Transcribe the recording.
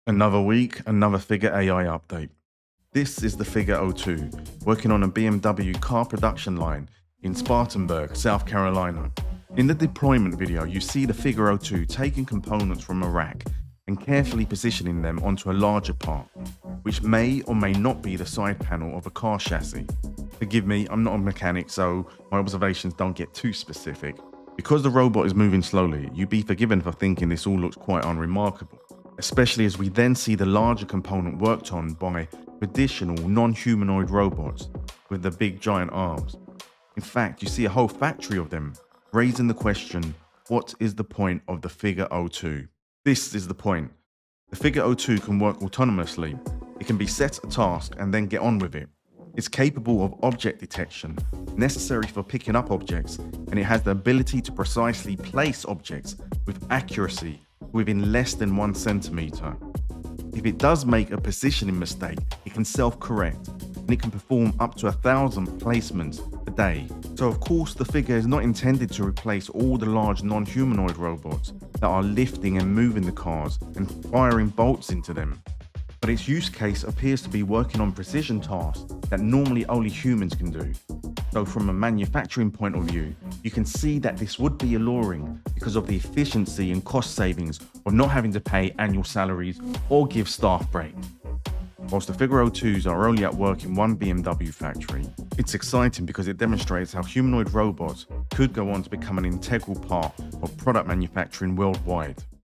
Another week, another Figure AI update. This is the Figure 02, working on a BMW car production line in Spartanburg, South Carolina. In the deployment video, you see the Figure 02 taking components from a rack and carefully positioning them onto a larger part, which may or may not be the side panel of a car chassis. Forgive me, I'm not a mechanic, so my observations don't get too specific. Because the robot is moving slowly, you'd be forgiven for thinking this all looks quite unremarkable, especially as we then see the larger component worked on by traditional non-humanoid robots with the big giant arms. In fact, you see a whole factory of them, raising the question, what is the point of the Figure 02? This is the point. The Figure 02 can work autonomously. It can be set a task and then get on with it. It's capable of object detection, necessary for picking up objects, and it has the ability to precisely place objects with accuracy within less than 1 centimeter. If it does make a positioning mistake, it can self-correct, and it can perform up to 1,000 placements a day. So of course the Figure is not intended to replace all the large non-humanoid robots that are lifting and moving the cars and firing bolts into them. But its use case appears to be working on precision tasks that normally only humans can do. So from a manufacturing point of view, you can see that this would be alluring because of the efficiency and cost savings of not having to pay annual salaries or give staff breaks. Whilst the Figure 02s are only at work in one BMW factory, it's exciting because it demonstrates how humanoid robots could go on to become an integral part of product manufacturing worldwide.